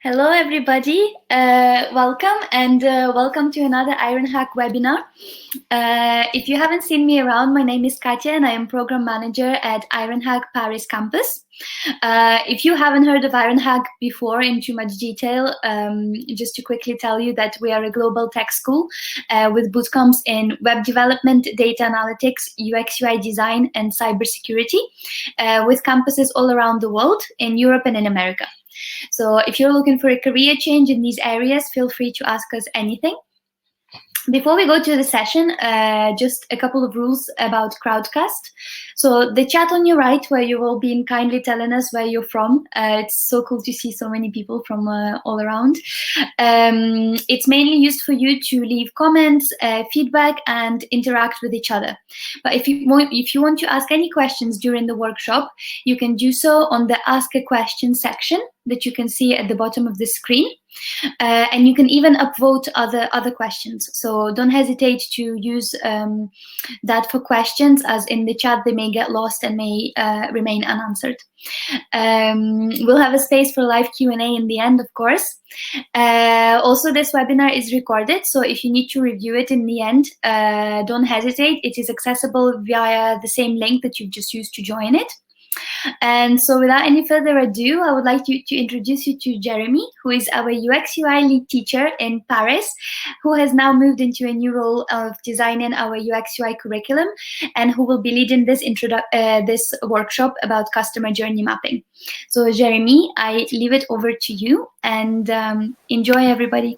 Hello, everybody. Welcome and welcome to another Ironhack webinar. If you haven't seen me around, my name is Katya and I am Program Manager at Ironhack Paris campus. If you haven't heard of Ironhack before in too much detail, just to quickly tell you that we are a global tech school with bootcamps in web development, data analytics, UX, UI design, and cybersecurity, with campuses all around the world in Europe and in America. So if you're looking for a career change in these areas, feel free to ask us anything. Before we go to the session, just a couple of rules about Crowdcast. So the chat on your right, where you will be kindly telling us where you're from. It's so cool to see so many people from all around. It's mainly used for you to leave comments, feedback, and interact with each other. But if you want to ask any questions during the workshop, you can do so on the Ask a Question section that you can see at the bottom of the screen. And you can even upvote other questions. So don't hesitate to use that for questions, as in the chat they may get lost and may remain unanswered. We'll have a space for live Q&A in the end, of course. Also, this webinar is recorded, so if you need to review it in the end, don't hesitate. It is accessible via the same link that you've just used to join it. And so without any further ado, I would like to introduce you to Jeremy, who is our UX UI lead teacher in Paris, who has now moved into a new role of designing our UX UI curriculum, and who will be leading this this workshop about customer journey mapping. So Jeremy, I leave it over to you, and enjoy, everybody.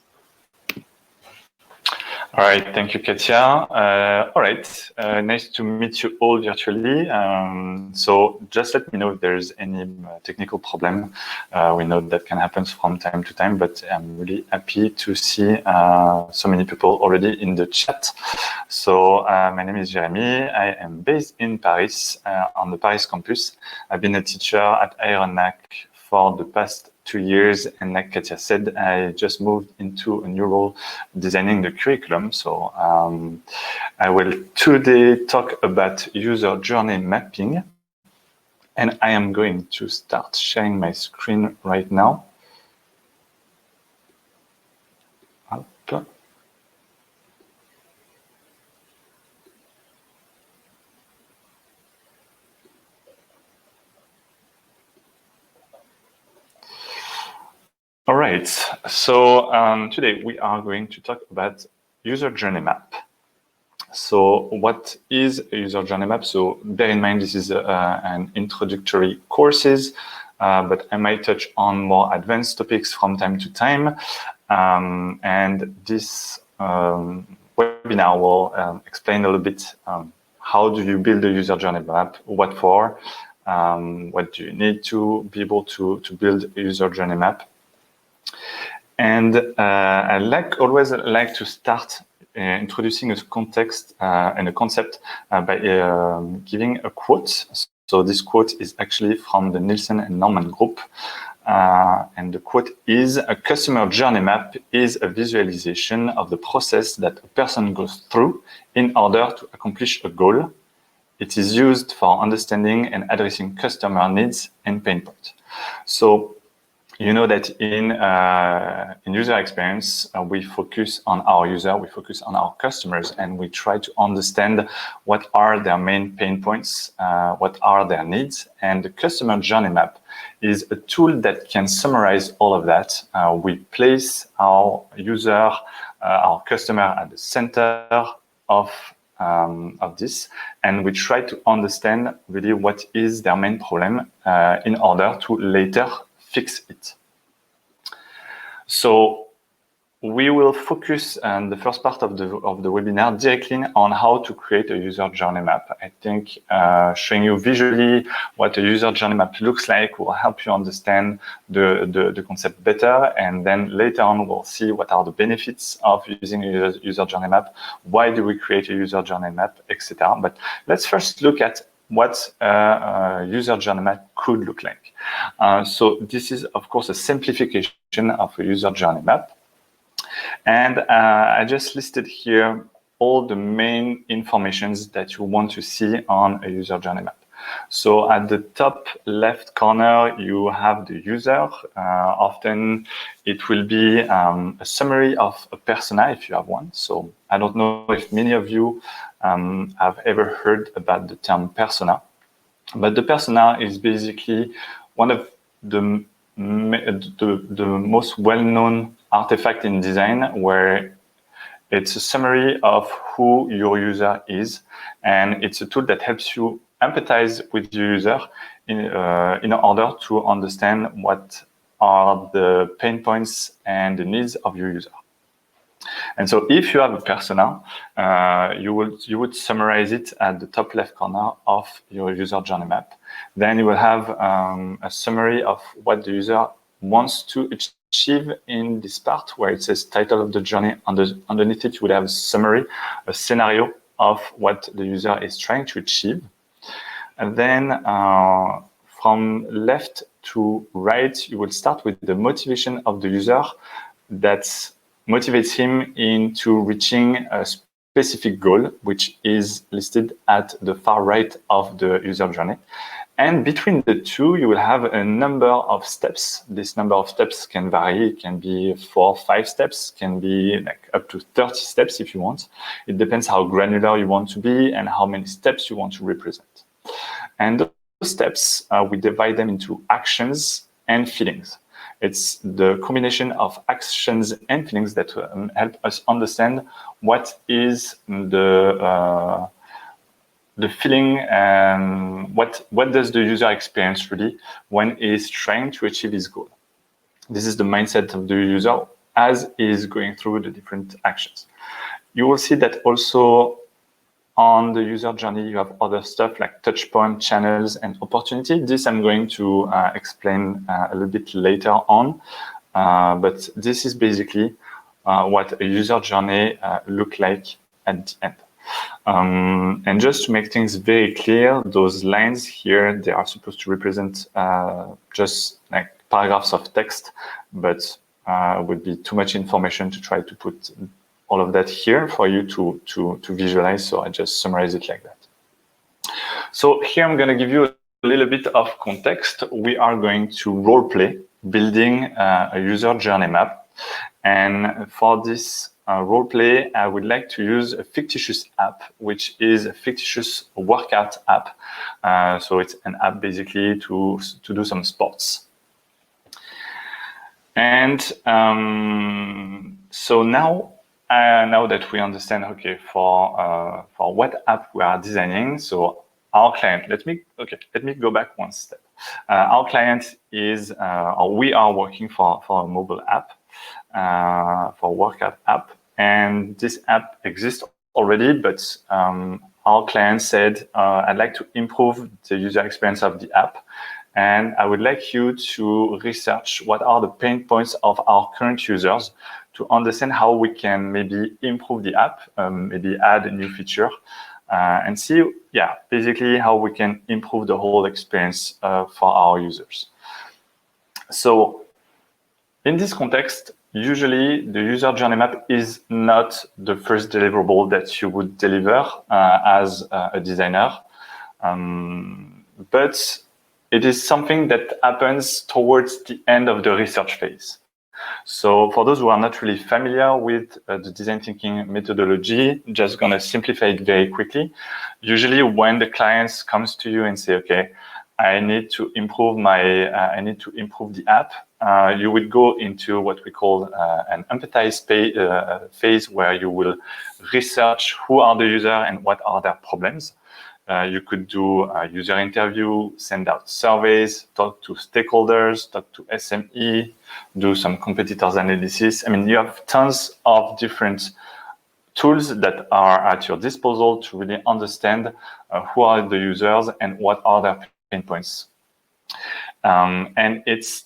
All right, thank you, Katya. All right, nice to meet you all virtually. So just let me know if there's any technical problem. We know that can happen from time to time, but I'm really happy to see so many people already in the chat. So my name is Jeremy. I am based in Paris, on the Paris campus. I've been a teacher at Ironhack for the past 2 years, and like Katya said, I just moved into a new role designing the curriculum. So I will today talk about user journey mapping, and I am going to start sharing my screen right now. All right, so today we are going to talk about user journey map. So what is a user journey map? So bear in mind, this is an introductory courses, but I might touch on more advanced topics from time to time. And this webinar will explain a little bit how do you build a user journey map, what for, what do you need to be able to build a user journey map. And I always like to start introducing a context and a concept by giving a quote. So this quote is actually from the Nielsen and Norman group. And the quote is, "A customer journey map is a visualization of the process that a person goes through in order to accomplish a goal. It is used for understanding and addressing customer needs and pain points." So you know that in user experience, we focus on our user, we focus on our customers, and we try to understand what are their main pain points, what are their needs. And the customer journey map is a tool that can summarize all of that. We place our user, our customer at the center of this, and we try to understand really what is their main problem in order to later fix it. So we will focus on the first part of the webinar directly on how to create a user journey map. I think showing you visually what a user journey map looks like will help you understand the concept better, and then later on we'll see what are the benefits of using a user journey map, why do we create a user journey map, etc. But let's first look at what a user journey map could look like. So this is, of course, a simplification of a user journey map. And I just listed here all the main informations that you want to see on a user journey map. So at the top left corner, you have the user. Often it will be a summary of a persona if you have one. So I don't know if many of you have ever heard about the term persona, but the persona is basically one of the most well-known artifact in design, where it's a summary of who your user is, and it's a tool that helps you empathize with your user in order to understand what are the pain points and the needs of your user. And so if you have a persona, you would summarize it at the top left corner of your user journey map. Then you will have a summary of what the user wants to achieve in this part, where it says title of the journey. Underneath it, you would have a summary, a scenario of what the user is trying to achieve. And then from left to right, you will start with the motivation of the user that motivates him into reaching a specific goal, which is listed at the far right of the user journey. And between the two, you will have a number of steps. This number of steps can vary. It can be 4 or 5 steps, can be like up to 30 steps if you want. It depends how granular you want to be and how many steps you want to represent. And those steps, we divide them into actions and feelings. It's the combination of actions and feelings that help us understand what is the feeling and what does the user experience really when he's trying to achieve his goal. This is the mindset of the user as he's going through the different actions. You will see that also on the user journey, you have other stuff like touch point, channels, and opportunity. This I'm going to explain a little bit later on, but this is basically what a user journey look like at the end. And just to make things very clear, those lines here, they are supposed to represent just like paragraphs of text, but it would be too much information to try to put all of that here for you to visualize. So I just summarize it like that. So here I'm going to give you a little bit of context. We are going to role play building a user journey map. And for this role play, I would like to use a fictitious app, which is a fictitious workout app. So it's an app basically to do some sports. And so now that we understand, okay, for what app we are designing, so our client, let me go back one step. Our client is, or we are working for a mobile app, for workout app, and this app exists already, but our client said, I'd like to improve the user experience of the app. And I would like you to research what are the pain points of our current users to understand how we can maybe improve the app, maybe add a new feature, and see, basically how we can improve the whole experience for our users. So in this context, usually the user journey map is not the first deliverable that you would deliver as a designer, but it is something that happens towards the end of the research phase. So for those who are not really familiar with the design thinking methodology, just going to simplify it very quickly. Usually when the clients comes to you and say, okay, I need to improve the app, you would go into what we call an empathize phase, where you will research who are the user and what are their problems. You could do a user interview, send out surveys, talk to stakeholders, talk to SME, do some competitors analysis. I mean, you have tons of different tools that are at your disposal to really understand who are the users and what are their pain points. And it's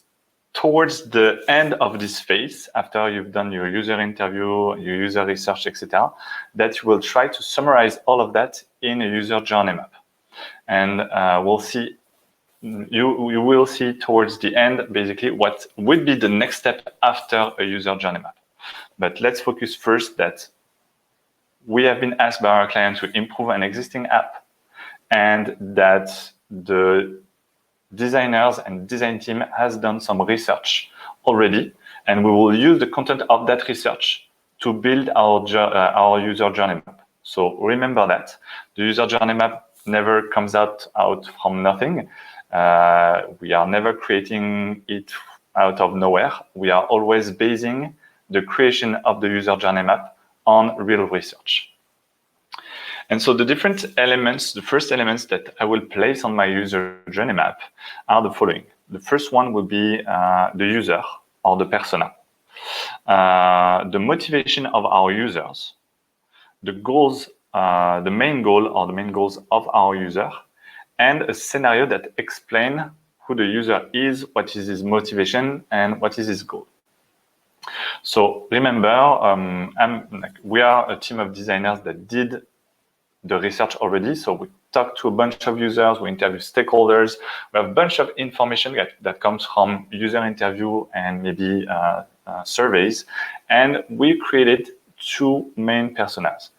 towards the end of this phase, after you've done your user interview, your user research, etc., that you will try to summarize all of that in a user journey map. And we'll see, you will see towards the end, basically, what would be the next step after a user journey map. But let's focus first that we have been asked by our client to improve an existing app, and that the designers and design team has done some research already, and we will use the content of that research to build our user journey map. So remember that the user journey map never comes out from nothing. We are never creating it out of nowhere. We are always basing the creation of the user journey map on real research. And so the different elements, the first elements that I will place on my user journey map are the following. The first one will be the user or the persona, the motivation of our users, the goals, the main goal or the main goals of our user, and a scenario that explains who the user is, what is his motivation, and what is his goal. So remember, we are a team of designers that did the research already. So we talked to a bunch of users, we interviewed stakeholders, we have a bunch of information that comes from user interview and maybe surveys. And we created two main personas.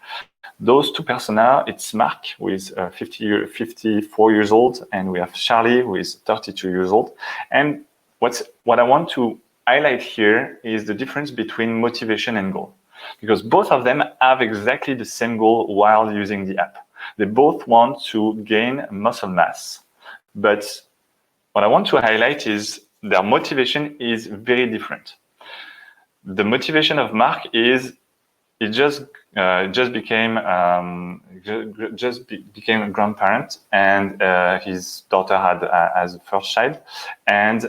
Those two personas, it's Mark, who is 54 years old, and we have Charlie, who is 32 years old. And what I want to highlight here is the difference between motivation and goal, because both of them have exactly the same goal while using the app. They both want to gain muscle mass, but what I want to highlight is their motivation is very different. The motivation of Mark is he just became a grandparent, and his daughter has a first child, and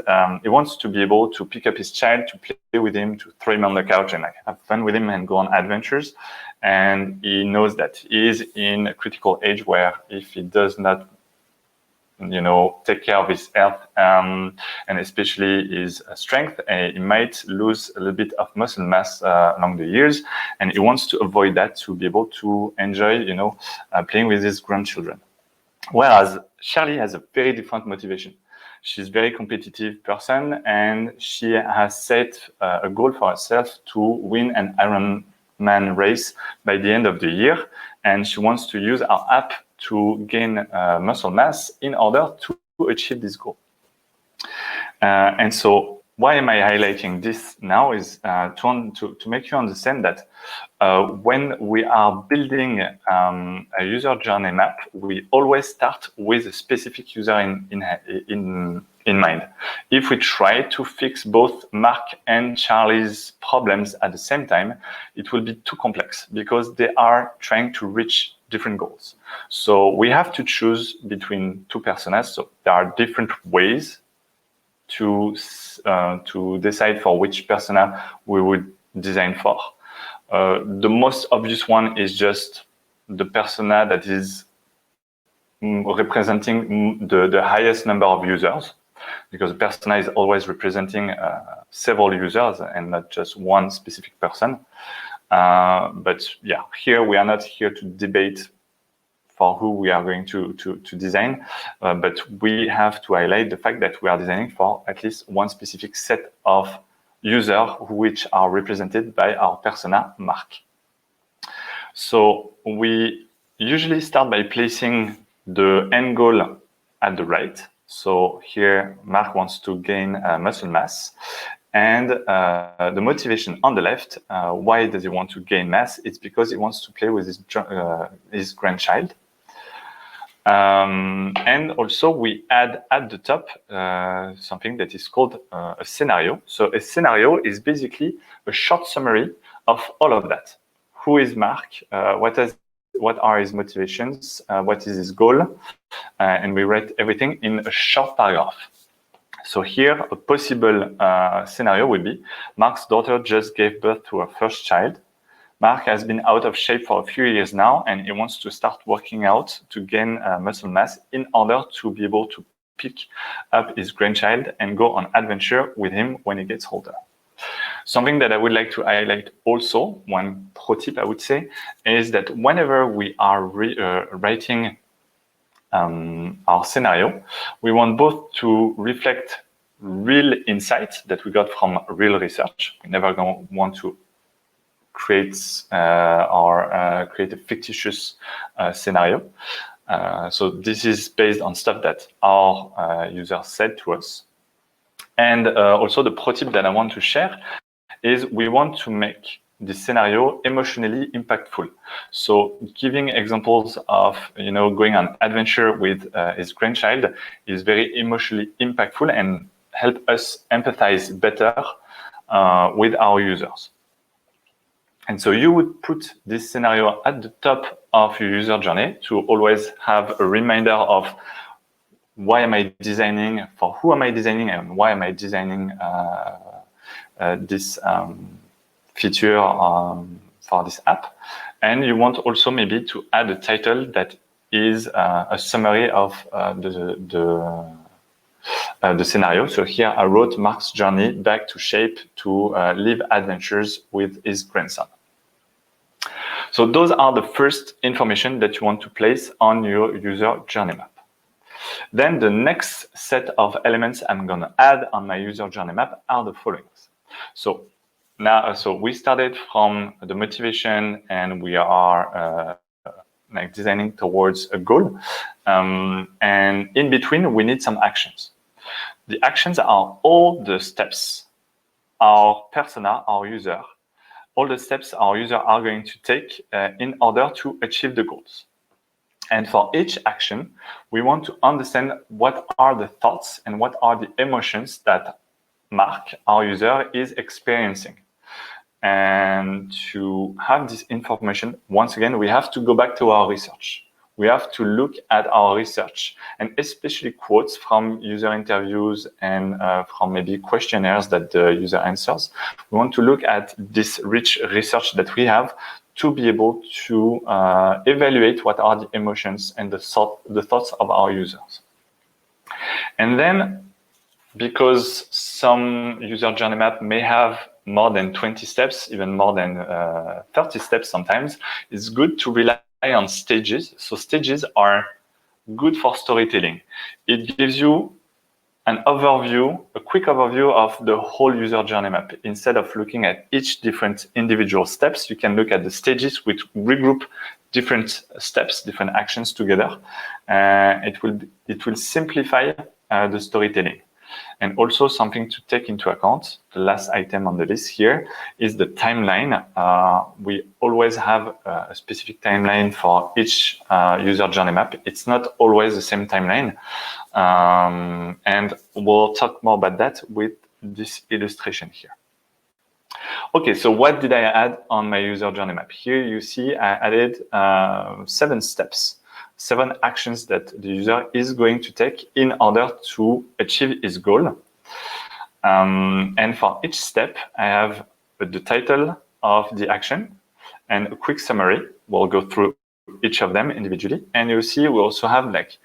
he wants to be able to pick up his child, to play with him, to throw him on the couch and have fun with him and go on adventures. And he knows that he is in a critical age where if he does not take care of his health and especially his strength, he might lose a little bit of muscle mass along the years, and he wants to avoid that to be able to enjoy, playing with his grandchildren. Whereas Charlie has a very different motivation. She's a very competitive person, and she has set a goal for herself to win an Ironman race by the end of the year, and she wants to use our app to gain muscle mass in order to achieve this goal. And so why am I highlighting this now is to make you understand that when we are building a user journey map, we always start with a specific user in mind. If we try to fix both Mark and Charlie's problems at the same time, it will be too complex because they are trying to reach different goals. So we have to choose between two personas. So there are different ways to decide for which persona we would design for. The most obvious one is just the persona that is representing the highest number of users, because the persona is always representing several users and not just one specific person. But yeah, here we are not here to debate for who we are going to design, but we have to highlight the fact that we are designing for at least one specific set of users which are represented by our persona Mark. So we usually start by placing the end goal at the right. So here Mark wants to gain muscle mass, and the motivation on the left, why does he want to gain mass? It's because he wants to play with his grandchild. And also we add at the top something that is called a scenario. So a scenario is basically a short summary of all of that. Who is Mark? What are his motivations? What is his goal? And we write everything in a short paragraph. So here, a possible scenario would be Mark's daughter just gave birth to her first child. Mark has been out of shape for a few years now, and he wants to start working out to gain muscle mass in order to be able to pick up his grandchild and go on adventure with him when he gets older. Something that I would like to highlight also, one pro tip I would say, is that whenever we are writing our scenario, we want both to reflect real insights that we got from real research. We never want to create a fictitious scenario. So this is based on stuff that our users said to us. And also the pro tip that I want to share is we want to make this scenario emotionally impactful. So giving examples of, going on adventure with his grandchild is very emotionally impactful and help us empathize better with our users. And so you would put this scenario at the top of your user journey to always have a reminder of why am I designing, for who am I designing, and why am I designing this feature for this app. And you want also maybe to add a title that is a summary of the scenario. So here I wrote Mark's journey back to shape to live adventures with his grandson. So those are the first information that you want to place on your user journey map. Then the next set of elements I'm going to add on my user journey map are the following. So now, we started from the motivation and we are like designing towards a goal. And in between, we need some actions. The actions are all the steps our persona, our user, all the steps our user are going to take in order to achieve the goals. And for each action, we want to understand what are the thoughts and what are the emotions that Mark, our user, is experiencing. And to have this information, once again, we have to go back to our research. We have to look at our research, and especially quotes from user interviews and from maybe questionnaires that the user answers. We want to look at this rich research that we have to be able to evaluate what are the emotions and the thoughts of our users. And then, because some user journey map may have more than 20 steps, even more than 30 steps sometimes, it's good to rely on stages. So stages are good for storytelling. It gives you an overview, a quick overview of the whole user journey map. Instead of looking at each different individual steps, you can look at the stages which regroup different steps, different actions together. It will simplify the storytelling. And also something to take into account, the last item on the list here is the timeline. We always have a specific timeline for each user journey map. It's not always the same timeline. And we'll talk more about that with this illustration here. Okay, so what did I add on my user journey map? Here you see I added 7 steps. 7 actions that the user is going to take in order to achieve his goal. And for each step, I have the title of the action and a quick summary. We'll go through each of them individually. And you see we also have like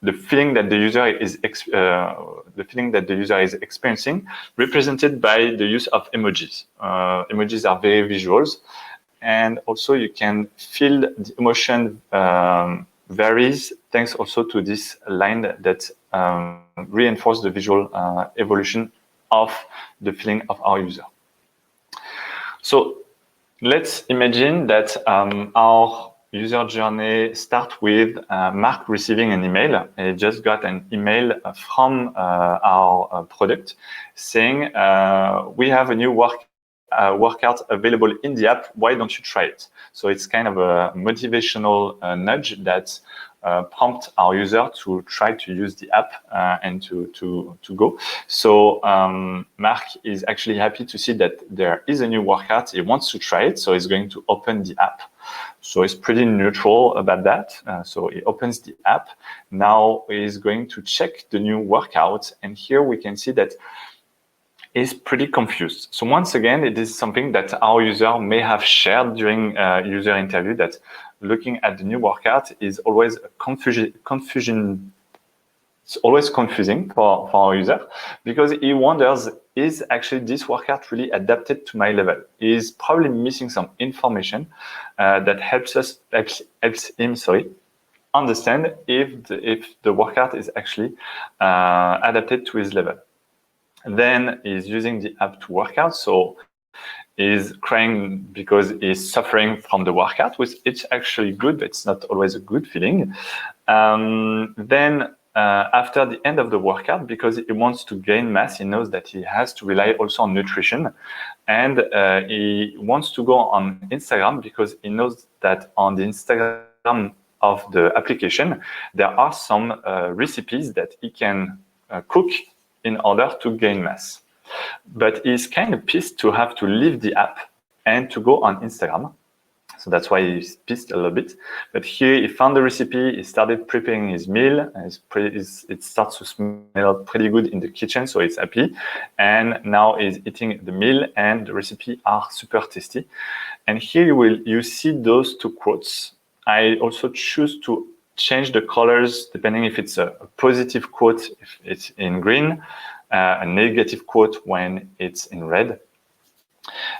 the feeling that the user is experiencing, represented by the use of emojis. Emojis are very visuals, and also you can feel the emotion varies thanks also to this line that reinforce the visual evolution of the feeling of our user. So let's imagine that our user journey start with Mark receiving an email. He just got an email from our product saying, we have a new workout available in the app. Why don't you try it? So it's kind of a motivational nudge that prompt our user to try to use the app and to go. So Mark is actually happy to see that there is a new workout. He wants to try it, so he's going to open the app. So he's pretty neutral about that. So he opens the app. Now he's going to check the new workout, and here we can see that is pretty confused. So once again, it is something that our user may have shared during a user interview, that looking at the new workout is always a confusion. It's always confusing for our user, because he wonders, is actually this workout really adapted to my level? He's probably missing some information that helps him understand if the workout is actually adapted to his level. Then he's using the app to work out. So is crying because he's suffering from the workout, which it's actually good, but it's not always a good feeling. Then after the end of the workout, because he wants to gain mass, he knows that he has to rely also on nutrition, and he wants to go on Instagram because he knows that on the Instagram of the application, there are some recipes that he can cook in order to gain mass. But he's kind of pissed to have to leave the app and to go on Instagram. So that's why he's pissed a little bit. But here he found the recipe, he started preparing his meal, and it starts to smell pretty good in the kitchen, so he's happy. And now he's eating the meal, and the recipe are super tasty. And here you see those two quotes. I also choose to change the colors depending if it's a positive quote, if it's in green, a negative quote when it's in red.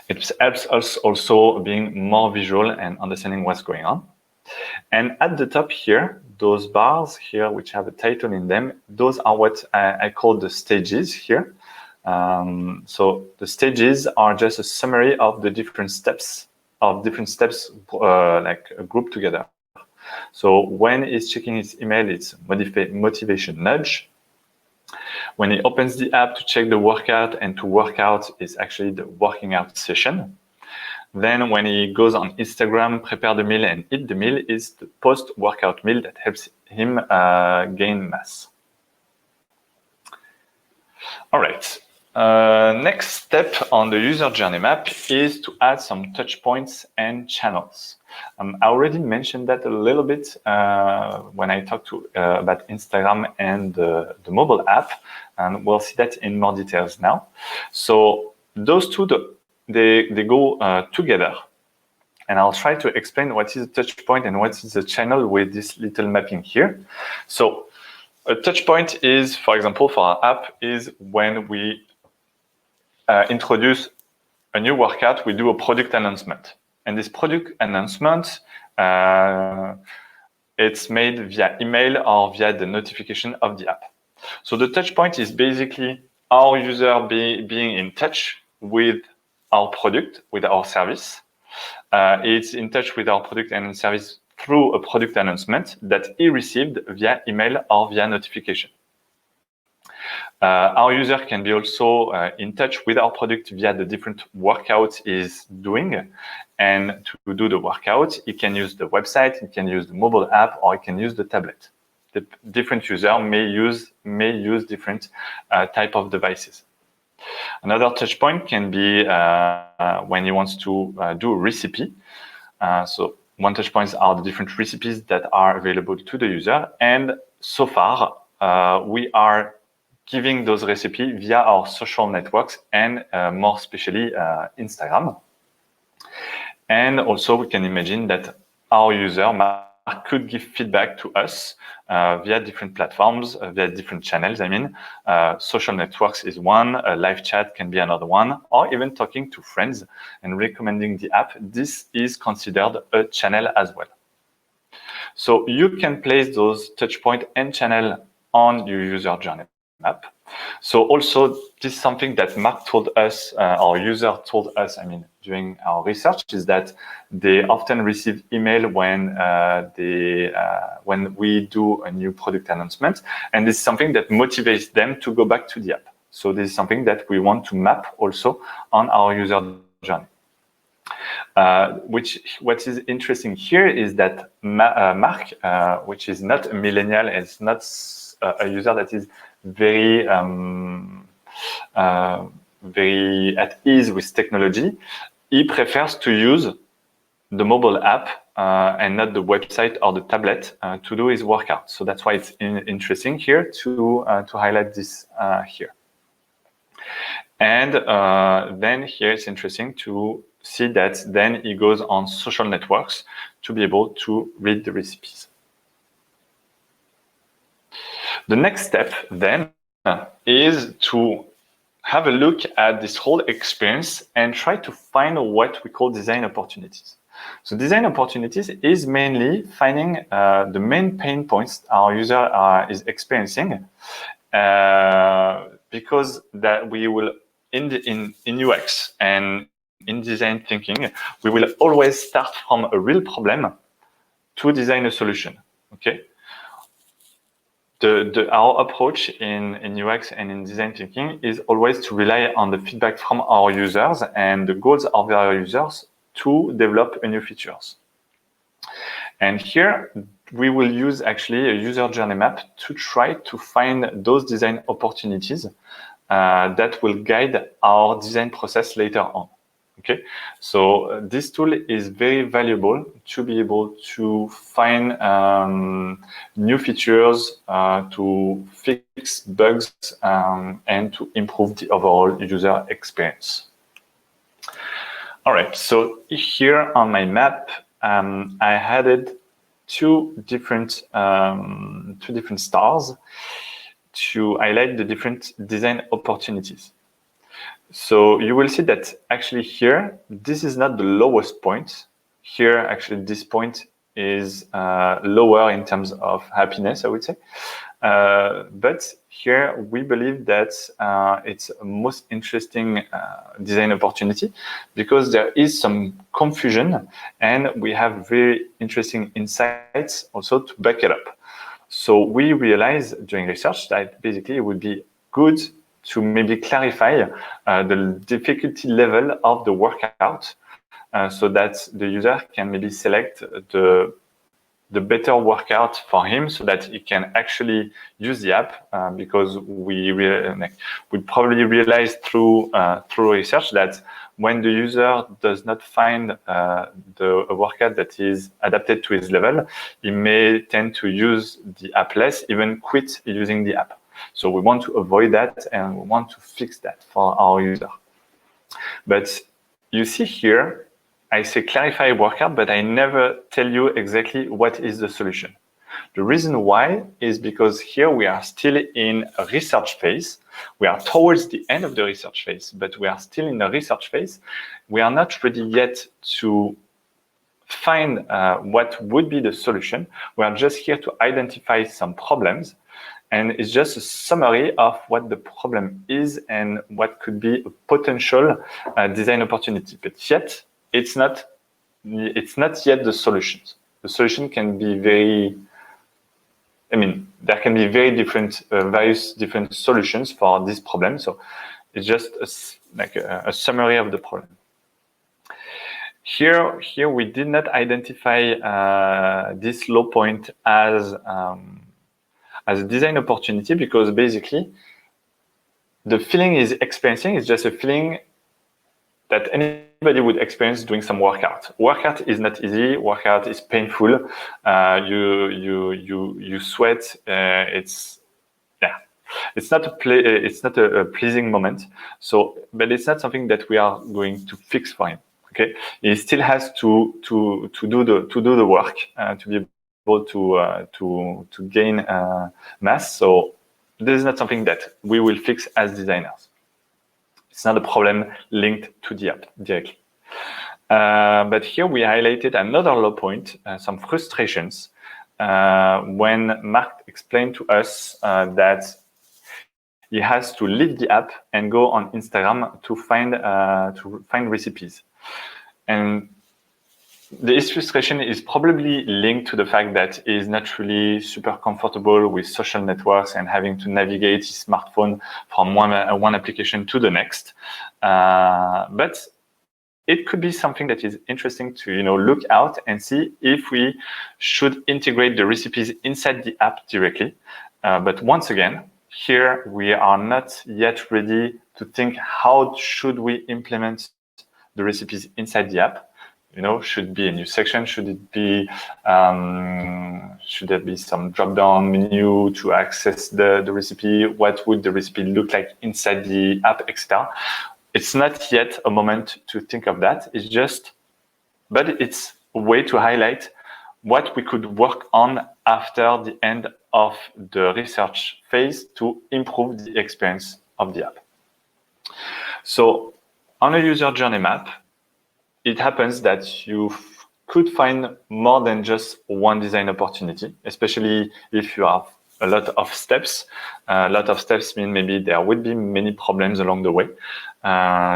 It helps us also being more visual and understanding what's going on. And at the top here, those bars here, which have a title in them, those are what I call the stages here. So the stages are just a summary of the different steps like grouped together. So when he's checking his email, it's motivation nudge. When he opens the app to check the workout and to work out, is actually the working out session. Then when he goes on Instagram, prepare the meal and eat the meal, is the post-workout meal that helps him gain mass. All right. Next step on the user journey map is to add some touch points and channels. I already mentioned that a little bit when I talked about Instagram and the mobile app, and we'll see that in more details now. So those two, they go together. And I'll try to explain what is a touch point and what is a channel with this little mapping here. So a touch point is, for example, for our app, is when we introduce a new workout, we do a product announcement. And this product announcement, it's made via email or via the notification of the app. So the touch point is basically our user being in touch with our product, with our service. It's in touch with our product and service through a product announcement that he received via email or via notification. Our user can be also in touch with our product via the different workouts he's doing. And to do the workout, he can use the website, he can use the mobile app, or he can use the tablet. The different user may use different type of devices. Another touch point can be when he wants to do a recipe. So one touch points are the different recipes that are available to the user. And so far, we are giving those recipes via our social networks and more especially Instagram. And also we can imagine that our user could give feedback to us via different platforms, via different channels. I mean, social networks is one, a live chat can be another one, or even talking to friends and recommending the app. This is considered a channel as well. So you can place those touch point and channel on your user journey map. So also this is something that Mark told us, our user told us, I mean, during our research, is that they often receive email when we do a new product announcement. And this is something that motivates them to go back to the app. So this is something that we want to map also on our user journey. What is interesting here is that Mark, which is not a millennial, is not a user that is very at ease with technology. He prefers to use the mobile app and not the website or the tablet to do his workout. So that's why it's interesting here to highlight this here. And then here it's interesting to see that then he goes on social networks to be able to read the recipes. The next step then is to have a look at this whole experience and try to find what we call design opportunities. So design opportunities is mainly finding the main pain points our user is experiencing, because that we will in UX and in design thinking, we will always start from a real problem to design a solution. Okay. Our approach in UX and in design thinking is always to rely on the feedback from our users and the goals of our users to develop new features. And here we will use actually a user journey map to try to find those design opportunities that will guide our design process later on. Okay, so this tool is very valuable to be able to find new features, to fix bugs, and to improve the overall user experience. All right, so here on my map, I added two different stars to highlight the different design opportunities. So you will see that actually here, this is not the lowest point. Here, actually, this point is lower in terms of happiness, I would say. But here, we believe that it's a most interesting design opportunity because there is some confusion and we have very interesting insights also to back it up. So we realized during research that basically it would be good to maybe clarify the difficulty level of the workout so that the user can maybe select the better workout for him so that he can actually use the app because we probably realized through research that when the user does not find a workout that is adapted to his level, he may tend to use the app less, even quit using the app. So we want to avoid that and we want to fix that for our user. But you see here, I say clarify workout, but I never tell you exactly what is the solution. The reason why is because here we are still in a research phase. We are towards the end of the research phase, but we are still in the research phase. We are not ready yet to find what would be the solution. We are just here to identify some problems. And it's just a summary of what the problem is and what could be a potential design opportunity. But yet, it's not yet the solutions. The solution can be there can be very different, various different solutions for this problem. So it's just a summary of the problem. Here we did not identify this low point as a design opportunity because basically the feeling is experiencing is just a feeling that anybody would experience doing some workout. Workout is not easy. Workout is painful. You sweat. It's not a pleasing moment. So, but it's not something that we are going to fix for him. Okay, he still has to do the work to be able to gain mass. So this is not something that we will fix as designers. It's not a problem linked to the app directly. But here we highlighted another low point, some frustrations, when Mark explained to us that he has to leave the app and go on Instagram to find recipes. And this frustration is probably linked to the fact that he is not really super comfortable with social networks and having to navigate his smartphone from one application to the next. But it could be something that is interesting to look out and see if we should integrate the recipes inside the app directly. But once again, here we are not yet ready to think how should we implement the recipes inside the app. Should be a new section? Should it be? Should there be some drop-down menu to access the recipe? What would the recipe look like inside the app, etc.? It's not yet a moment to think of that. But it's a way to highlight what we could work on after the end of the research phase to improve the experience of the app. So on a user journey map, it happens that you could find more than just one design opportunity, especially if you have a lot of steps. A lot of steps mean maybe there would be many problems along the way.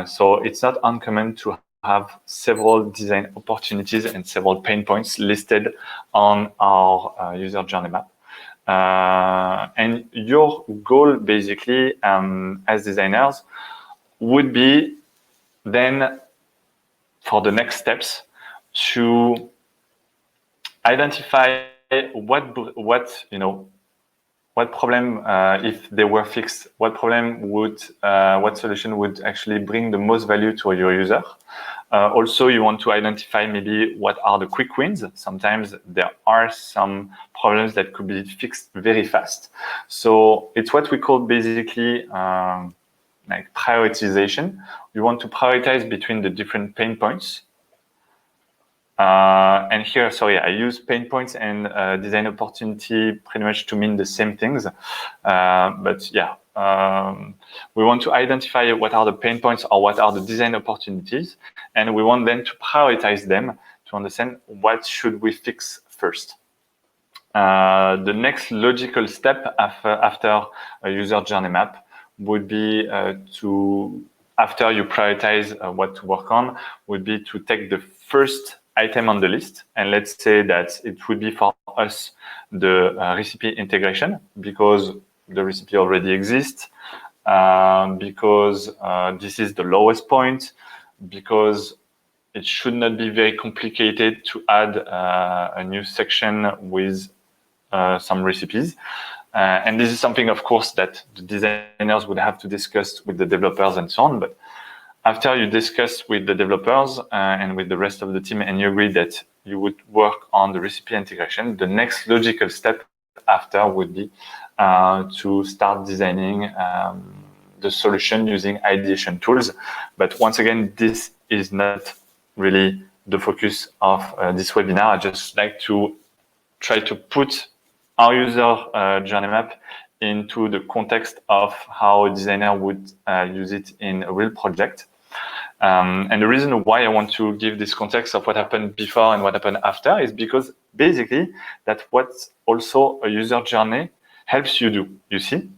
So it's not uncommon to have several design opportunities and several pain points listed on our user journey map. And your goal, basically, as designers, would be then for the next steps to identify what problem, if they were fixed, what solution would actually bring the most value to your user. Also, you want to identify maybe what are the quick wins. Sometimes there are some problems that could be fixed very fast. So it's what we call basically like prioritization. You want to prioritize between the different pain points. And here, sorry, I use pain points and design opportunity pretty much to mean the same things. But yeah, we want to identify what are the pain points or what are the design opportunities. And we want then to prioritize them to understand what should we fix first. The next logical step after a user journey map would be after you prioritize what to work on, would be to take the first item on the list. And let's say that it would be for us the recipe integration, because the recipe already exists, because this is the lowest point, because it should not be very complicated to add a new section with some recipes. And this is something, of course, that the designers would have to discuss with the developers and so on. But after you discuss with the developers and with the rest of the team, and you agree that you would work on the recipe integration, the next logical step after would be to start designing the solution using ideation tools. But once again, this is not really the focus of this webinar. I just like to try to put our user journey map into the context of how a designer would use it in a real project. And the reason why I want to give this context of what happened before and what happened after is because basically that's what also a user journey helps you do. You see,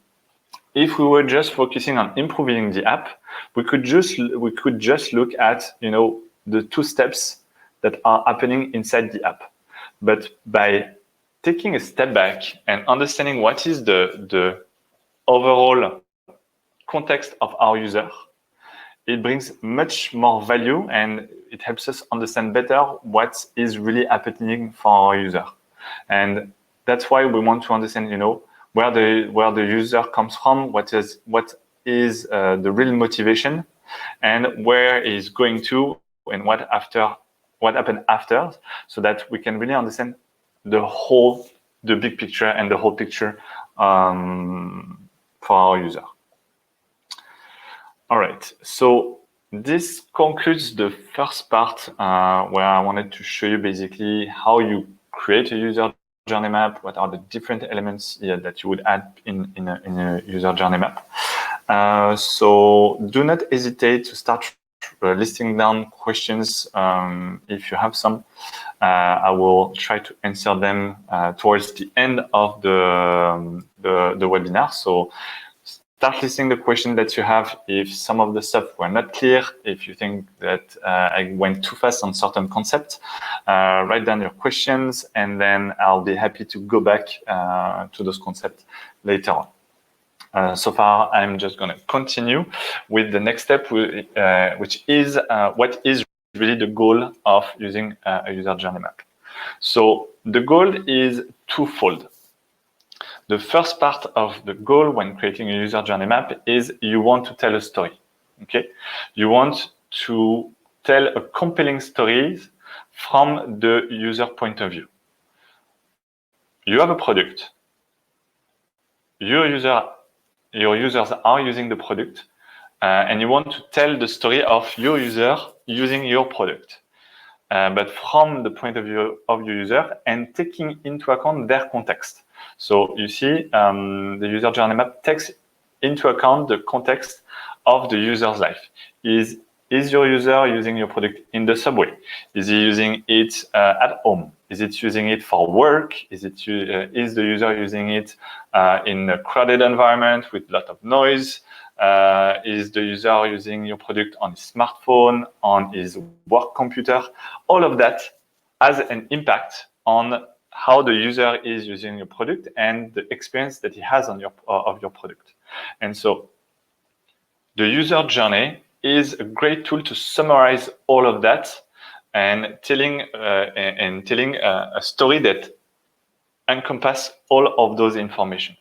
if we were just focusing on improving the app, we could just look at the 2 steps that are happening inside the app. But by taking a step back and understanding what is the overall context of our user, it brings much more value and it helps us understand better what is really happening for our user. And that's why we want to understand, where the user comes from, what is the real motivation, and where he's going to, and what happened after, so that we can really understand the big picture and the whole picture for our user. All right, so this concludes the first part where I wanted to show you basically how you create a user journey map, what are the different elements that you would add in a user journey map. So do not hesitate to start listing down questions if you have some. I will try to answer them towards the end of the webinar. So start listing the question that you have. If some of the stuff were not clear, if you think that I went too fast on certain concepts, write down your questions, and then I'll be happy to go back to those concepts later on. So far, I'm just going to continue with the next step, which is what is really the goal of using a user journey map. So the goal is twofold. The first part of the goal when creating a user journey map is you want to tell a story. Okay, you want to tell a compelling story from the user point of view. You have a product. Your users are using the product, and you want to tell the story of your user using your product, but from the point of view of your user and taking into account their context. So you see, the user journey map takes into account the context of the user's life. Is your user using your product in the subway? Is he using it at home? Is it using it for work? Is the user using it in a crowded environment with a lot of noise? Is the user using your product on his smartphone, on his work computer? All of that has an impact on how the user is using your product and the experience that he has on of your product. And so the user journey is a great tool to summarize all of that and telling a story that encompasses all of those information.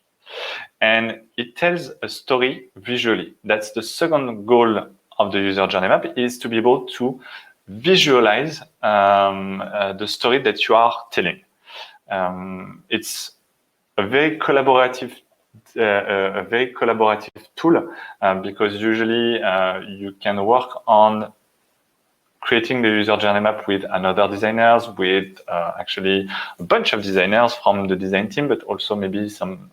And it tells a story visually. That's the second goal of the user journey map, is to be able to visualize the story that you are telling. It's a very collaborative tool because usually you can work on creating the user journey map with another designers, with actually a bunch of designers from the design team, but also maybe some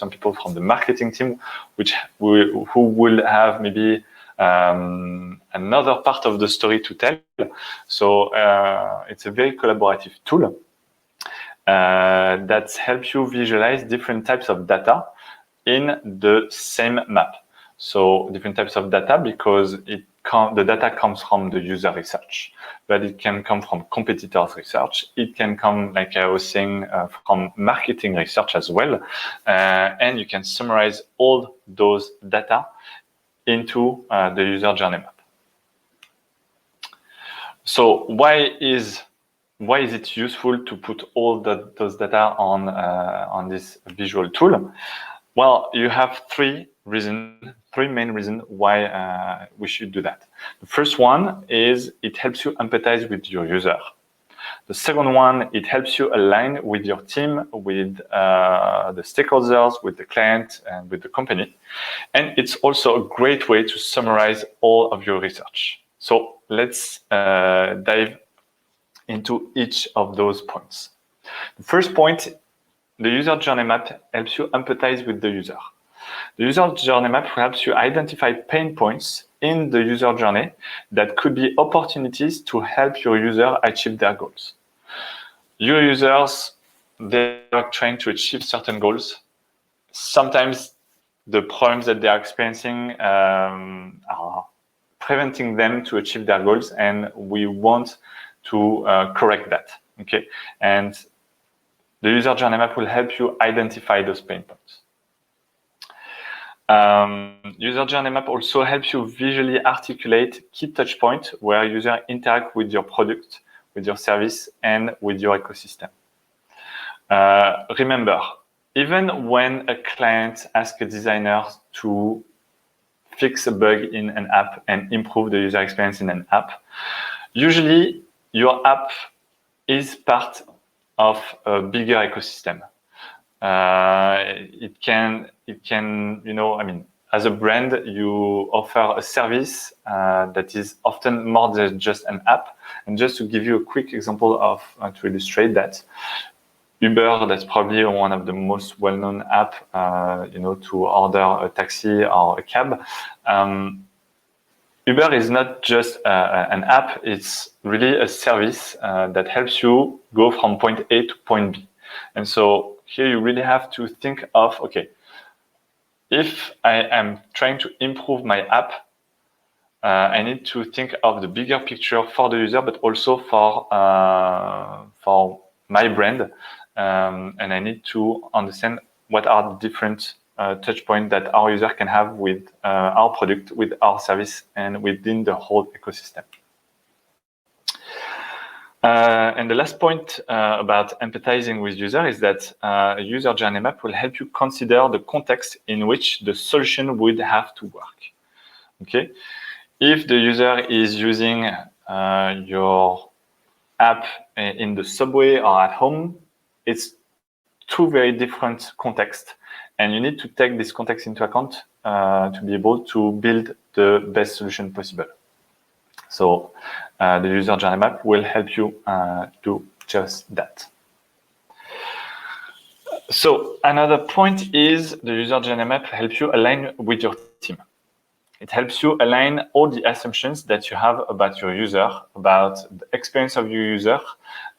people from the marketing team, who will have maybe another part of the story to tell. So it's a very collaborative tool that helps you visualize different types of data in the same map. So different types of data, because the data comes from the user research, but it can come from competitors' research. It can come, like I was saying, from marketing research as well. And you can summarize all those data into the user journey map. So why is it useful to put all those data on this visual tool? Well, you have three main reasons why we should do that. The first one is it helps you empathize with your user. The second one, it helps you align with your team, with the stakeholders, with the client, and with the company. And it's also a great way to summarize all of your research. So let's dive into each of those points. The first point, the user journey map helps you empathize with the user. The user journey map helps you identify pain points in the user journey that could be opportunities to help your user achieve their goals. Your users, they are trying to achieve certain goals. Sometimes the problems that they are experiencing are preventing them to achieve their goals, and we want to correct that. Okay, and the user journey map will help you identify those pain points. User journey map also helps you visually articulate key touch points where users interact with your product, with your service, and with your ecosystem. Remember, even when a client asks a designer to fix a bug in an app and improve the user experience in an app, usually your app is part of a bigger ecosystem. It can, as a brand, you offer a service that is often more than just an app. And just to give you a quick example to illustrate that, Uber, that's probably one of the most well-known app, to order a taxi or a cab. Uber is not just an app, it's really a service that helps you go from point A to point B. And so here you really have to think of, okay, if I am trying to improve my app, I need to think of the bigger picture for the user, but also for my brand. And I need to understand what are the different touch points that our user can have with our product, with our service, and within the whole ecosystem. And the last point about empathizing with user is that a user journey map will help you consider the context in which the solution would have to work. Okay, if the user is using your app in the subway or at home, it's two very different contexts, and you need to take this context into account to be able to build the best solution possible. So the user journey map will help you do just that. So another point is the user journey map helps you align with your team. It helps you align all the assumptions that you have about your user, about the experience of your user,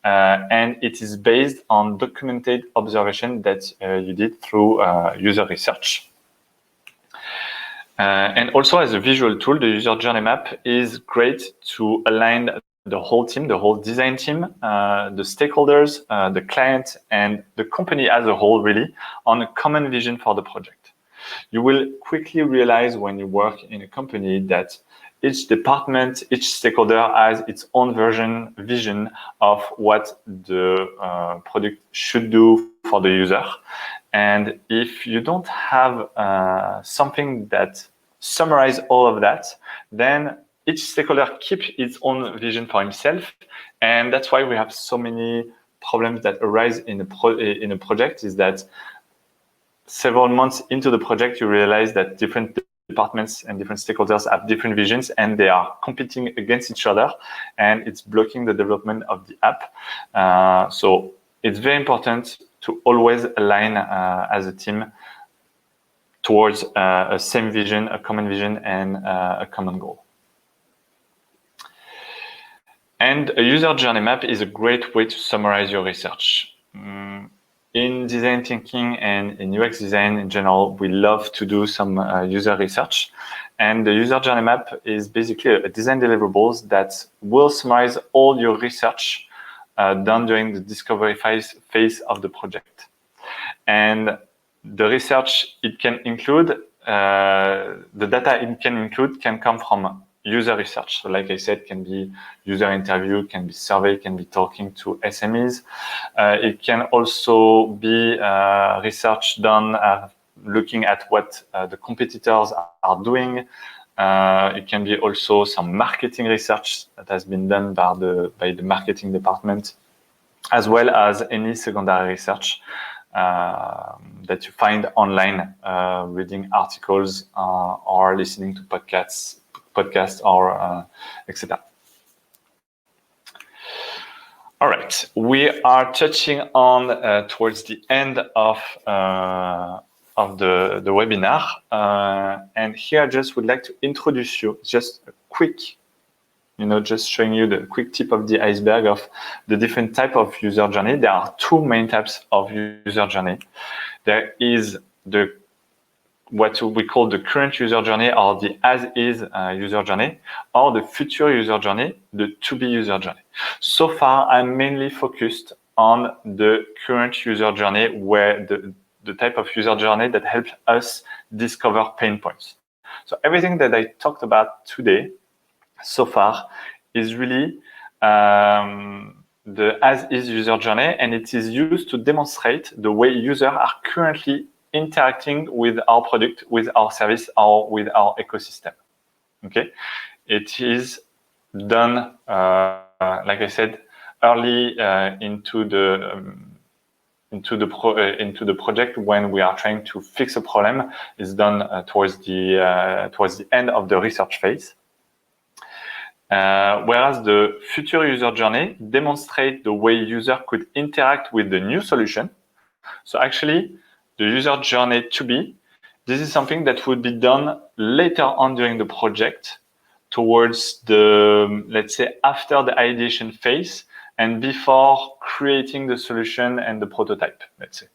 and it is based on documented observation that you did through user research. And also as a visual tool, the user journey map is great to align the whole team, the whole design team, the stakeholders, the client, and the company as a whole, really, on a common vision for the project. You will quickly realize when you work in a company that each department, each stakeholder has its own vision of what the product should do for the user. And if you don't have something that summarizes all of that, then each stakeholder keeps its own vision for himself. And that's why we have so many problems that arise in a project, is that several months into the project, you realize that different departments and different stakeholders have different visions and they are competing against each other, and it's blocking the development of the app. So it's very important to always align as a team towards a same vision, a common vision, and a common goal. And a user journey map is a great way to summarize your research. In design thinking and in UX design in general, we love to do some user research. And the user journey map is basically a design deliverables that will summarize all your research done during the discovery phase of the project. And the research it can include, the data it can include can come from user research. So like I said, can be user interview, can be survey, can be talking to SMEs. It can also be research done looking at what the competitors are doing. It can be also some marketing research that has been done by the marketing department, as well as any secondary research that you find online, reading articles or listening to podcasts or etc. All right, we are touching on towards the end of the webinar, and here I just would like to introduce you just a quick, just showing you the quick tip of the iceberg of the different type of user journey. There are two main types of user journey. There is what we call the current user journey, or the as-is user journey, or the future user journey, the to-be user journey. So far, I'm mainly focused on the current user journey, where the type of user journey that helps us discover pain points. So everything that I talked about today so far is really the as-is user journey, and it is used to demonstrate the way users are currently interacting with our product, with our service, or with our ecosystem. Okay, it is done, like I said, early into the project when we are trying to fix a problem. Is done towards the end of the research phase. Whereas the future user journey demonstrates the way user could interact with the new solution. So actually, the user journey to be, this is something that would be done later on during the project, towards the, let's say, after the ideation phase and before creating the solution and the prototype, let's say.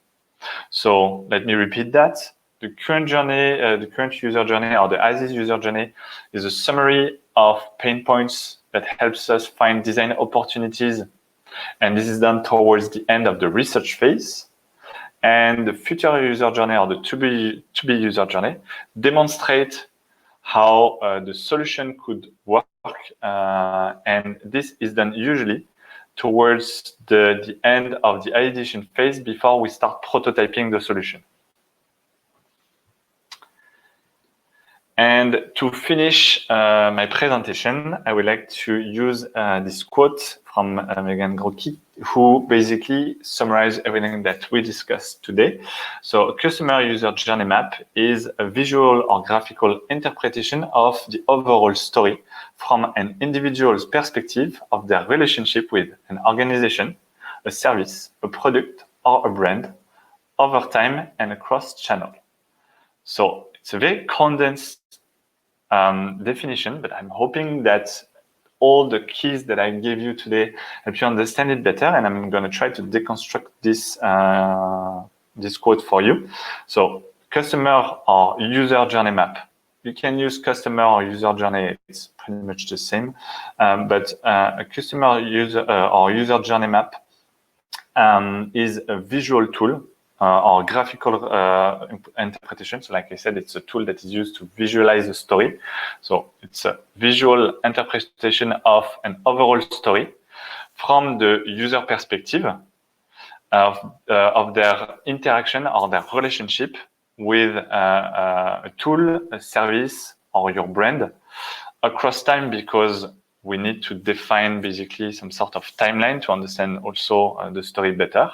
So let me repeat that. The current journey, the current user journey, or the as-is user journey, is a summary of pain points that helps us find design opportunities. And this is done towards the end of the research phase. And the future user journey, or the to-be user journey, demonstrate how the solution could work. And this is done usually towards the end of the ideation phase, before we start prototyping the solution. And to finish my presentation, I would like to use this quote from Megan Grocki, who basically summarized everything that we discussed today. So a customer user journey map is a visual or graphical interpretation of the overall story from an individual's perspective of their relationship with an organization, a service, a product, or a brand, over time and across channel. So it's a very condensed definition, but I'm hoping that all the keys that I gave you today help you understand it better, and I'm going to try to deconstruct this quote for you. So customer or user journey map you can use customer or user journey. It's pretty much the same, but a customer user or user journey map is a visual tool or graphical interpretation. So like I said, it's a tool that is used to visualize a story. So it's a visual interpretation of an overall story from the user perspective of their interaction or their relationship with a tool, a service, or your brand across time, because we need to define basically some sort of timeline to understand also the story better.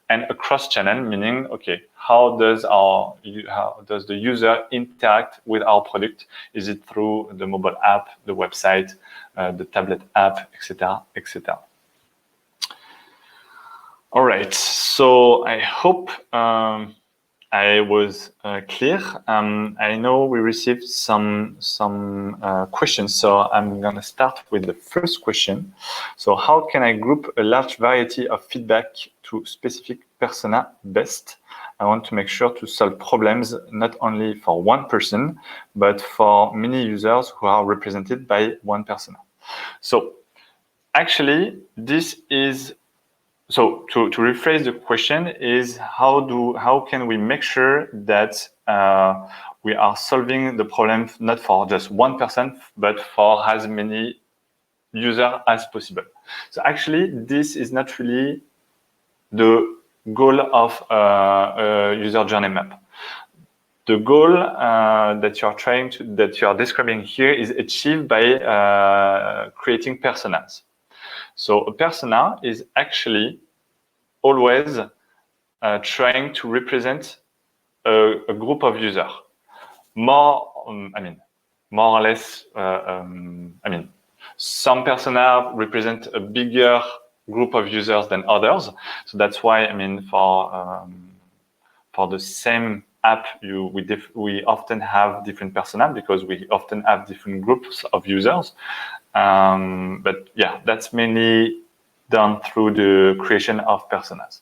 And across channel, meaning, okay, how does the user interact with our product? Is it through the mobile app, the website, the tablet app, etc., etc.? All right, so I hope I was clear. I know we received some questions, so I'm going to start with the first question. So how can I group a large variety of feedback to specific persona best? I want to make sure to solve problems not only for one person, but for many users who are represented by one persona. So actually, this is so to rephrase the question is how can we make sure that we are solving the problem not for just one person, but for as many users as possible. So actually, this is not really the goal of a user journey map. The goal that you are describing here is achieved by creating personas. So a persona is actually always trying to represent a group of users. More or less, some persona represent a bigger group of users than others. So that's why, for the same app, we often have different persona because we often have different groups of users. But yeah, that's mainly done through the creation of personas.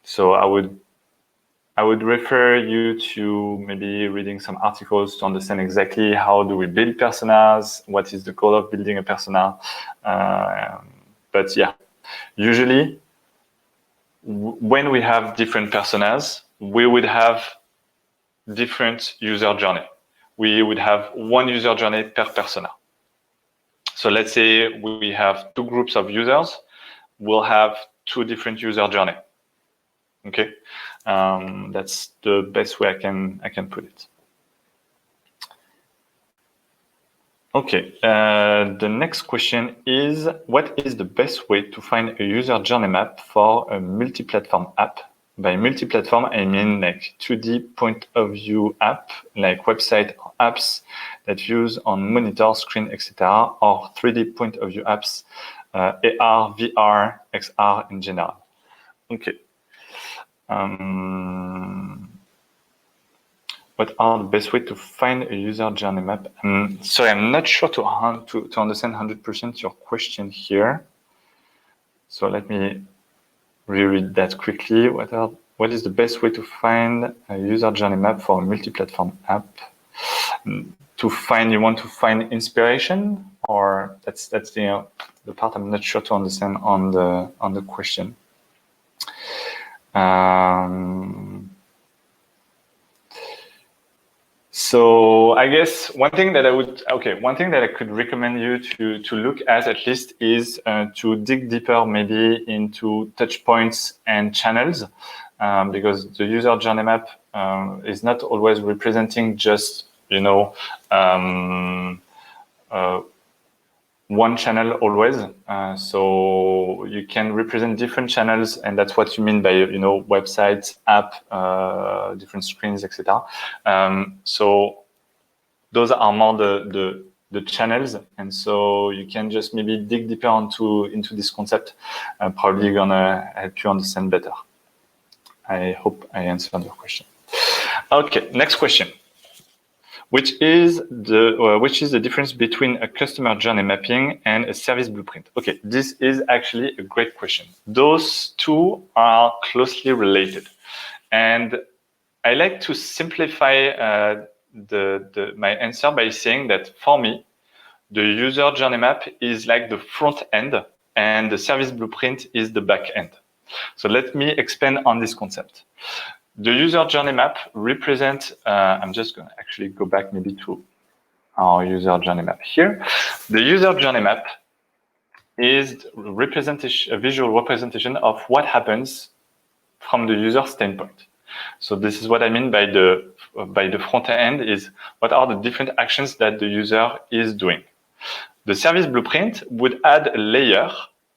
So I would refer you to maybe reading some articles to understand exactly how do we build personas, what is the goal of building a persona. But yeah, usually when we have different personas, we would have different user journey. We would have one user journey per persona. So let's say we have two groups of users, we'll have two different user journey. Okay, that's the best way I can put it. Okay, the next question is, what is the best way to find a user journey map for a multi-platform app? By multi-platform, I mean like 2D point of view app, like website or apps that use on monitor, screen, etc., or 3D point of view apps, AR, VR, XR in general. Okay. What are the best way to find a user journey map? Sorry, I'm not sure to understand 100% your question here. So let me reread that quickly. What is the best way to find a user journey map for a multi-platform app? You want to find inspiration, or that's the part I'm not sure to understand on the question. So I guess one thing that I could recommend you to look at least is to dig deeper maybe into touch points and channels, because the user journey map is not always representing just one channel always. So you can represent different channels, and that's what you mean by websites, app, different screens, etc. So those are more the channels, and so you can just maybe dig deeper into this concept. Probably gonna help you understand better. I hope I answered your question. Okay, next question. Which is the difference between a customer journey mapping and a service blueprint? Okay, this is actually a great question. Those two are closely related, and I like to simplify my answer by saying that for me, the user journey map is like the front end and the service blueprint is the back end. So let me expand on this concept. The user journey map represents, I'm just going to actually go back maybe to our user journey map here. The user journey map is a visual representation of what happens from the user standpoint. So this is what I mean by the front end is what are the different actions that the user is doing. The service blueprint would add a layer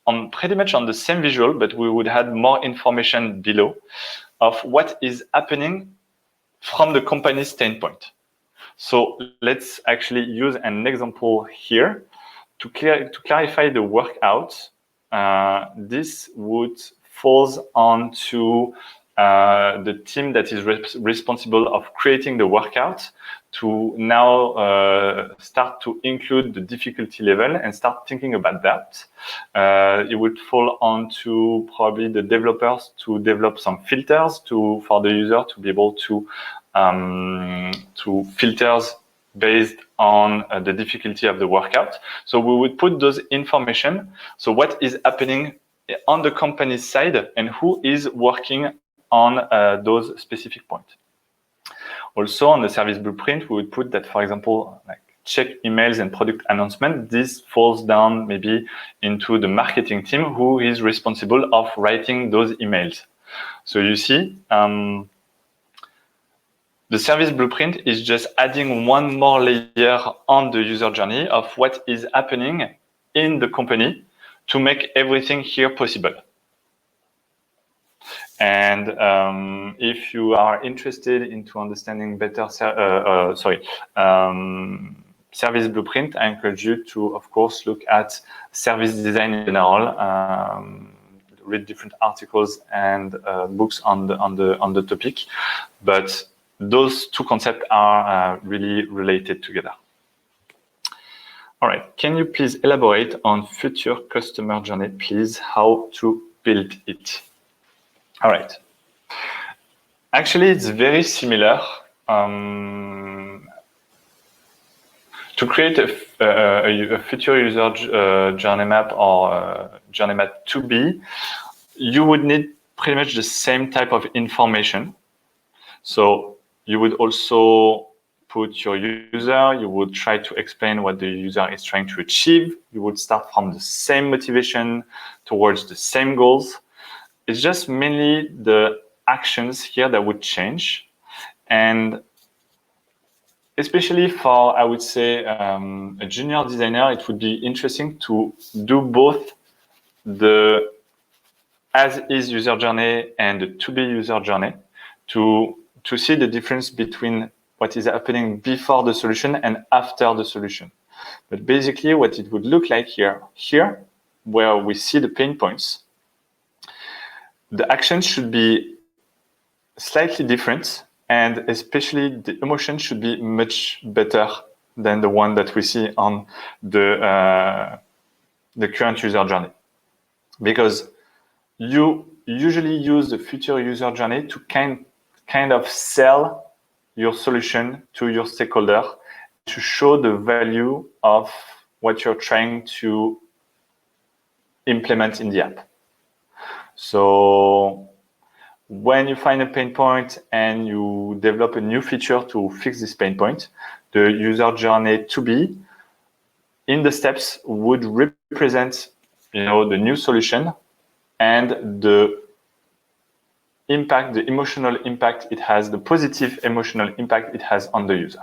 on pretty much on the same visual, but we would add more information below of what is happening from the company's standpoint. So let's actually use an example here to clarify the workout. This would falls onto the team that is responsible of creating the workout to now start to include the difficulty level and start thinking about that. It would fall onto probably the developers to develop some filters for the user to be able to filters based on the difficulty of the workout. So we would put those information. So what is happening on the company's side and who is working on those specific points. Also on the service blueprint, we would put that, for example, like check emails and product announcement. This falls down maybe into the marketing team who is responsible of writing those emails. So you see, the service blueprint is just adding one more layer on the user journey of what is happening in the company to make everything here possible. And if you are interested into understanding better, service blueprint, I encourage you to, of course, look at service design in general, read different articles and books on the topic. But those two concepts are really related together. All right, can you please elaborate on future customer journey, please, how to build it? All right. Actually, it's very similar. To create a future user journey map or journey map 2B, you would need pretty much the same type of information. So you would also put your user, you would try to explain what the user is trying to achieve. You would start from the same motivation towards the same goals. It's just mainly the actions here that would change. And especially for, I would say, a junior designer, it would be interesting to do both the as-is user journey and the to-be user journey to see the difference between what is happening before the solution and after the solution. But basically, what it would look like here where we see the pain points, the actions should be slightly different, and especially the emotion should be much better than the one that we see on the current user journey. Because you usually use the future user journey to kind of sell your solution to your stakeholder to show the value of what you're trying to implement in the app. So when you find a pain point and you develop a new feature to fix this pain point, the user journey 2B in the steps would represent, the new solution and the impact, the emotional impact it has, the positive emotional impact it has on the user.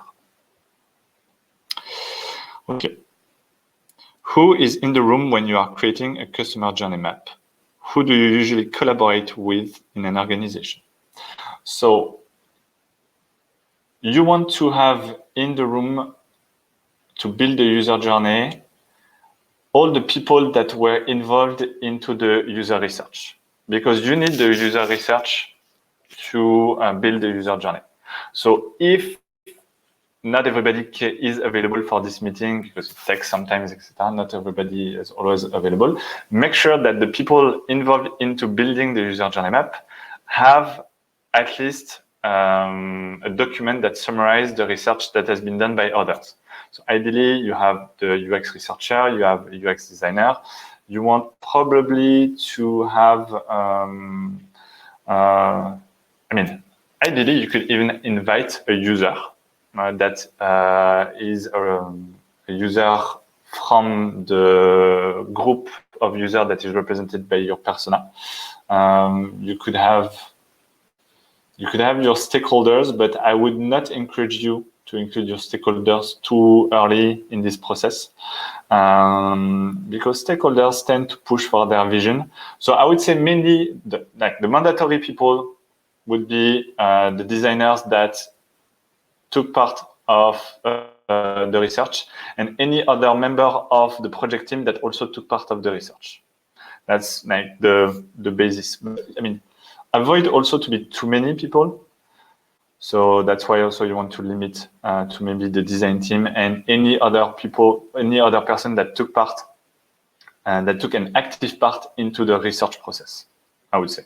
Okay. Who is in the room when you are creating a customer journey map? Who do you usually collaborate with in an organization? So you want to have in the room to build the user journey all the people that were involved into the user research, because you need the user research to build the user journey. So if not everybody is available for this meeting because it takes sometimes, etc. Not everybody is always available. Make sure that the people involved into building the user journey map have at least a document that summarizes the research that has been done by others. So ideally, you have the UX researcher, you have a UX designer. You want probably to have, ideally, you could even invite a user that is a user from the group of users that is represented by your persona. You could have your stakeholders, but I would not encourage you to include your stakeholders too early in this process, because stakeholders tend to push for their vision. So I would say mainly the mandatory people would be the designers that took part of the research and any other member of the project team that also took part of the research. That's like the basis. I mean, avoid also to be too many people. So that's why also you want to limit to maybe the design team and any other person that took part and that took an active part into the research process, I would say.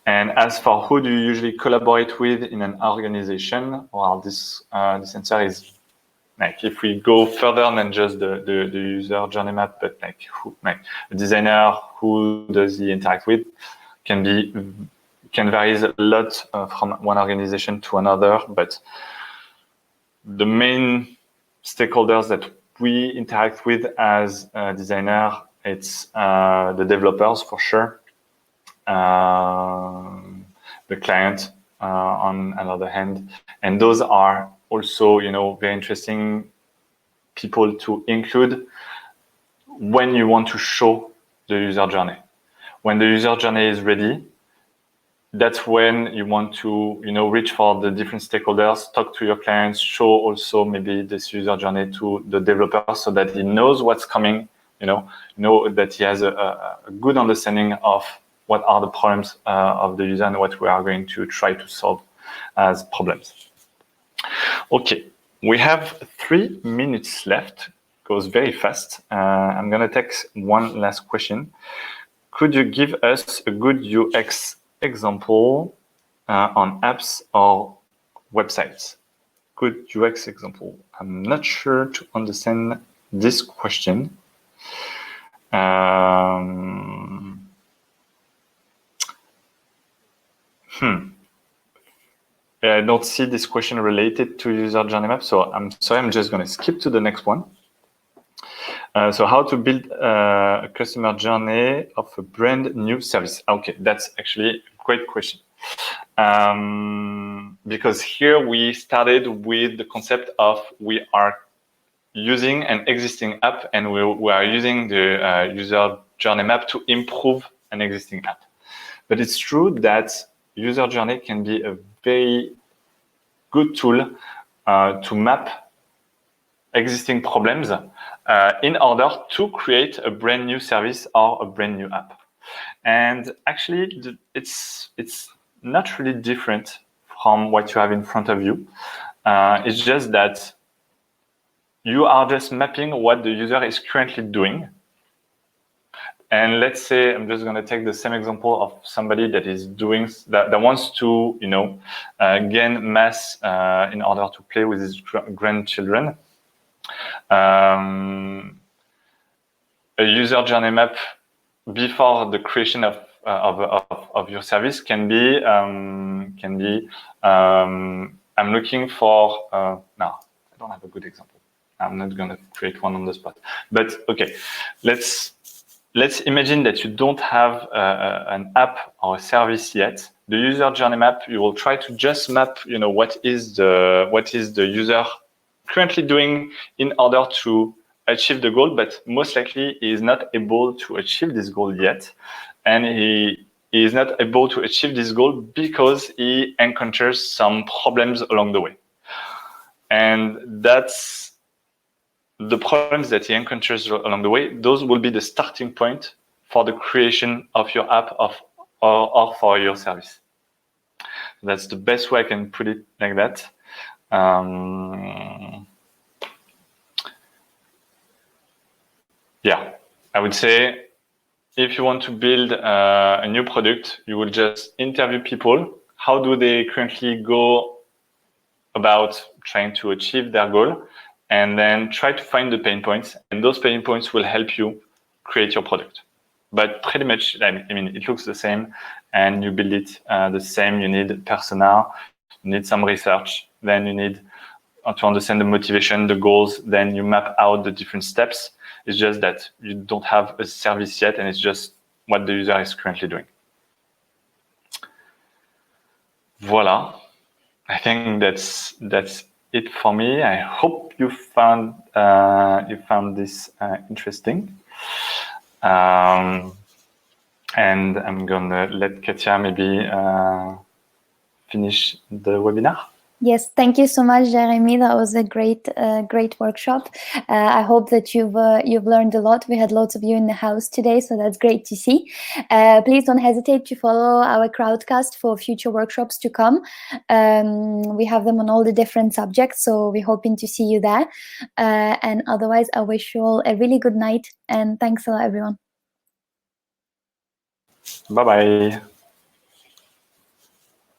And as for who do you usually collaborate with in an organization, well, this answer is like if we go further than just the user journey map, but like a designer, who does he interact with, can vary a lot from one organization to another. But the main stakeholders that we interact with as a designer, it's the developers for sure, the client on another hand, and those are also very interesting people to include when you want to show the user journey. When the user journey is ready, that's when you want to reach for the different stakeholders, talk to your clients, show also maybe this user journey to the developer so that he knows what's coming, know that he has a good understanding of what are the problems of the user and what we are going to try to solve as problems. Okay, we have 3 minutes left. It goes very fast. I'm going to take one last question. Could you give us a good UX example on apps or websites? Good UX example. I'm not sure to understand this question. I don't see this question related to user journey map, so I'm sorry, I'm just going to skip to the next one. So how to build a customer journey of a brand new service? Okay, that's actually a great question. Because here we started with the concept of we are using an existing app and we are using the user journey map to improve an existing app. But it's true that user journey can be a very good tool to map existing problems in order to create a brand new service or a brand new app. And actually, it's not really different from what you have in front of you. It's just that you are just mapping what the user is currently doing. And let's say I'm just going to take the same example of somebody that is doing that wants to gain mass in order to play with his grandchildren. A user journey map before the creation of your service can be I'm looking for no, I don't have a good example. I'm not going to create one on the spot. But okay, let's imagine that you don't have an app or a service yet. The user journey map, you will try to just map, what is the user currently doing in order to achieve the goal, but most likely he is not able to achieve this goal yet. And he is not able to achieve this goal because he encounters some problems along the way. And that's the problems that he encounters along the way. Those will be the starting point for the creation of your app or for your service. That's the best way I can put it like that. Yeah, I would say if you want to build a new product, you will just interview people. How do they currently go about trying to achieve their goal? And then try to find the pain points. And those pain points will help you create your product. But pretty much, I mean, it looks the same and you build it the same. You need persona, you need some research, then you need to understand the motivation, the goals, then you map out the different steps. It's just that you don't have a service yet and it's just what the user is currently doing. Voila. I think that's it for me. I hope you found this interesting. And I'm gonna let Katia maybe finish the webinar. Yes, thank you so much, Jeremy. That was a great workshop. I hope that you've learned a lot. We had lots of you in the house today, so that's great to see. Please don't hesitate to follow our Crowdcast for future workshops to come. We have them on all the different subjects, so we're hoping to see you there. And otherwise, I wish you all a really good night, and thanks a lot, everyone. Bye-bye.